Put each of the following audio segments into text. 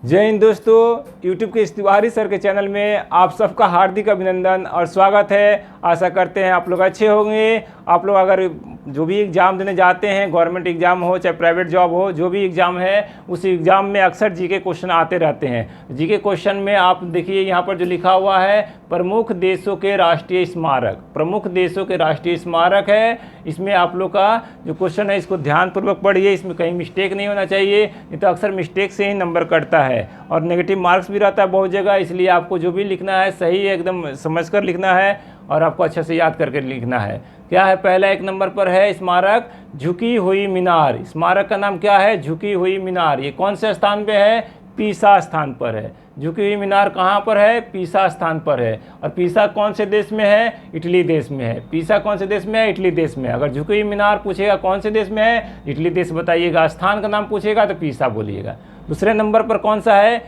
जय हिंद दोस्तों, यूट्यूब के इस तिवारी सर के चैनल में आप सबका हार्दिक अभिनंदन और स्वागत है। आशा करते हैं आप लोग अच्छे होंगे। आप लोग अगर जो भी एग्ज़ाम देने जाते हैं, गवर्नमेंट एग्ज़ाम हो चाहे प्राइवेट जॉब हो, जो भी एग्ज़ाम है उस एग्ज़ाम में अक्सर जीके क्वेश्चन आते रहते हैं। जीके क्वेश्चन में आप देखिए यहाँ पर जो लिखा हुआ है प्रमुख देशों के राष्ट्रीय स्मारक, प्रमुख देशों के राष्ट्रीय स्मारक है। इसमें आप लोग का जो क्वेश्चन है इसको ध्यानपूर्वक पढ़िए, इसमें कहीं मिस्टेक नहीं होना चाहिए, नहीं तो अक्सर मिस्टेक से ही नंबर कटता है और नेगेटिव मार्क्स भी रहता है बहुत जगह। इसलिए आपको जो भी लिखना है सही एकदम समझकर लिखना है और आपको अच्छे से याद करके लिखना है। क्या है, पहला एक नंबर पर है स्मारक झुकी हुई मीनार। स्मारक का नाम क्या है? झुकी हुई मीनार। ये कौन से स्थान पे है? पीसा स्थान पर है। झुकी हुई मीनार कहाँ पर है? पीसा स्थान पर है। और पीसा कौन से देश में है? इटली देश में है। पीसा कौन से देश में है? इटली देश में। अगर झुकी हुई मीनार पूछेगा कौन से देश में है, इटली देश बताइएगा। स्थान का नाम पूछेगा तो पीसा बोलिएगा। दूसरे नंबर पर कौन सा है?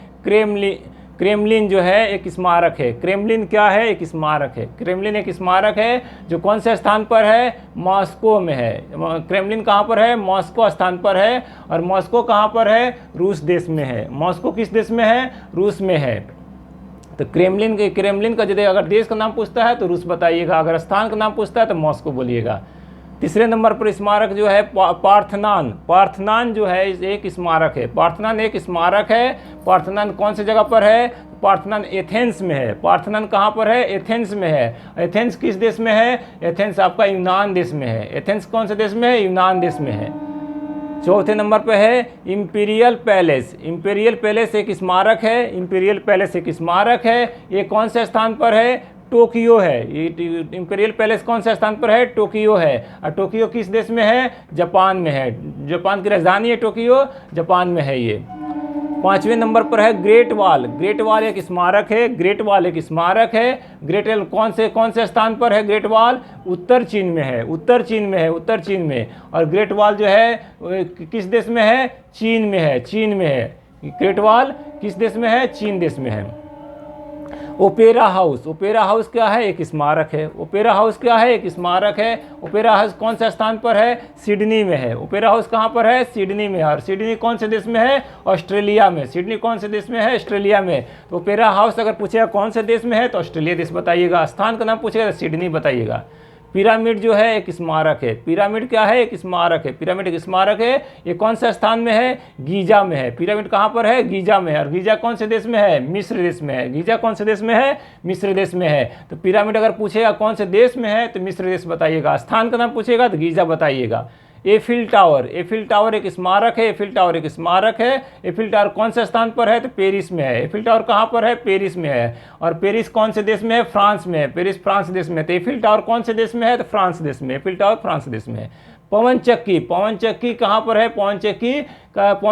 क्रेमलिन जो है एक स्मारक है। क्रेमलिन क्या है? एक स्मारक है। क्रेमलिन एक स्मारक है जो कौन से स्थान पर है? मॉस्को में है। क्रेमलिन कहाँ पर है? मॉस्को स्थान पर है। और मॉस्को कहाँ पर है? रूस देश में है। मॉस्को किस देश में है? रूस में है। तो क्रेमलिन का यदि अगर देश का नाम पूछता है तो रूस बताइएगा, अगर स्थान का नाम पूछता है तो मॉस्को बोलिएगा। तीसरे नंबर पर स्मारक जो है पार्थनान जो है एक स्मारक है। पार्थनान एक स्मारक है। पार्थनान कौन सी जगह पर है? पार्थनान एथेंस में है। पार्थनान कहाँ पर है? एथेंस में है। एथेंस किस देश में है? एथेंस आपका यूनान देश में है। एथेंस कौन से देश में है? यूनान देश में है। चौथे नंबर पर है इंपीरियल पैलेस। इंपीरियल पैलेस एक स्मारक है। इंपीरियल पैलेस एक स्मारक है। ये कौन से स्थान पर है? टोक्यो है। ये इंपीरियल पैलेस कौन से स्थान पर है? टोक्यो है। और टोक्यो किस देश में है? जापान में है। जापान की राजधानी है टोक्यो, जापान में है ये। पांचवें नंबर पर है ग्रेट वॉल। ग्रेट वॉल एक स्मारक है। ग्रेट वॉल एक स्मारक है। ग्रेट वॉल कौन से स्थान पर है? ग्रेट वॉल उत्तर चीन में है। उत्तर चीन में है, उत्तर चीन में। और ग्रेट वॉल जो है किस देश में है? चीन में है। चीन में है। ग्रेट वॉल किस देश में है? चीन देश में है। Opera house. ओपेरा हाउस क्या है? एक स्मारक है। ओपेरा हाउस क्या है? एक स्मारक है। ओपेरा हाउस कौन से स्थान पर है? सिडनी में है। ओपेरा हाउस कहाँ पर है? सिडनी में। और सिडनी कौन से देश में है? ऑस्ट्रेलिया में। सिडनी कौन से देश में है? ऑस्ट्रेलिया में। तो ओपेरा हाउस अगर पूछेगा कौन से देश में है तो ऑस्ट्रेलिया देश बताइएगा। स्थान का नाम पूछेगा तो सिडनी बताइएगा। पिरामिड जो है एक स्मारक है। पिरामिड क्या है? एक स्मारक है। पिरामिड एक स्मारक है। ये कौन सा स्थान में है? गीजा में है। पिरामिड कहाँ पर है? गीजा में है। और गीजा कौन से देश में है? मिस्र देश में है। गीजा कौन से देश में है? मिस्र देश में है। तो पिरामिड अगर पूछेगा कौन से देश में है तो मिस्र देश बताइएगा। स्थान का नाम पूछेगा तो गीजा बताइएगा। Eiffel tower. एफिल टावर एक स्मारक है। एफिल टावर एक स्मारक है। एफिल टावर कौन से स्थान पर है? तो पेरिस में है। एफिल टावर कहाँ पर है? पेरिस में है। और पेरिस कौन से देश में है? फ्रांस में है। पेरिस फ्रांस देश में है। तो एफिल टावर कौन से देश में है? तो फ्रांस देश में। एफिल टावर फ्रांस देश में है। पवन चक्की। पवन चक्की कहाँ पर है? पवन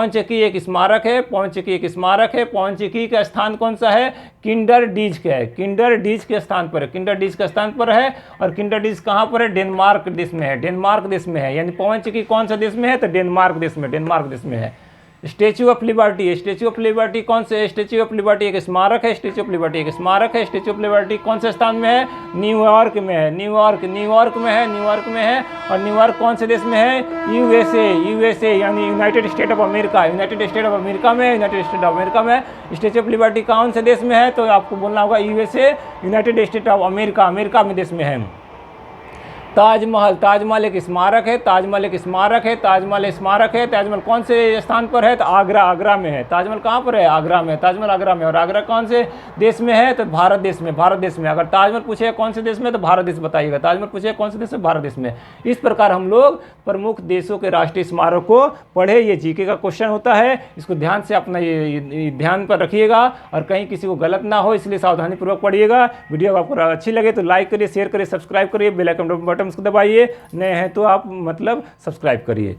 चक्की एक स्मारक है। पवन चक्की एक स्मारक है। पवन चक्की का स्थान कौन सा है? किंडर डीज का है। किंडर डीज के स्थान पर है। किंडर डीज का स्थान पर है। और किंडर डीज कहाँ पर है? डेनमार्क देश में है। डेनमार्क देश में है। यानी पवन चक्की कौन सा देश में है? तो डेनमार्क देश में। डेनमार्क देश में है। Statue of liberty. Statue of liberty कौन से? स्टैच्यू ऑफ लिबर्टी एक स्मारक है। स्टैच्यू ऑफ लिबर्टी एक स्मारक है। स्टैच्यू ऑफ लिबर्टी कौन से स्थान में है? न्यूयॉर्क में है। न्यूयॉर्क में है। न्यूयॉर्क में है। और न्यूयॉर्क कौन से देश में है? यूएसए यानी United state of America. United state of America में। यूनाइटेड स्टेट ऑफ अमेरिका में। स्टैच्यू ऑफ लिबर्टी कौन से देश में है? तो आपको बोलना होगा USA, United state of America, America में देश में है। ताजमहल। ताजमहल एक स्मारक है। ताजमहल एक स्मारक है। ताजमहल स्मारक है। ताजमहल कौन से स्थान पर है? तो आगरा में है। ताजमहल कहाँ पर है? आगरा में। ताजमहल आगरा में। और आगरा कौन से देश में है? तो भारत देश में। भारत देश में। अगर ताजमहल पूछेगा कौन से देश में तो भारत देश बताइएगा। ताजमहल पूछेगा कौन से देश में? भारत देश में। इस प्रकार हम लोग प्रमुख देशों के राष्ट्रीय स्मारक को पढ़े। ये जीके का क्वेश्चन होता है, इसको ध्यान से अपना ये ध्यान पर रखिएगा और कहीं किसी को गलत ना हो, इसलिए सावधानीपूर्वक पढ़िएगा। वीडियो आपको अच्छी लगे तो लाइक करिए, शेयर करिए, सब्सक्राइब करिए, बेल आइकन बटन को दबाइए। नए हैं तो आप सब्सक्राइब करिए।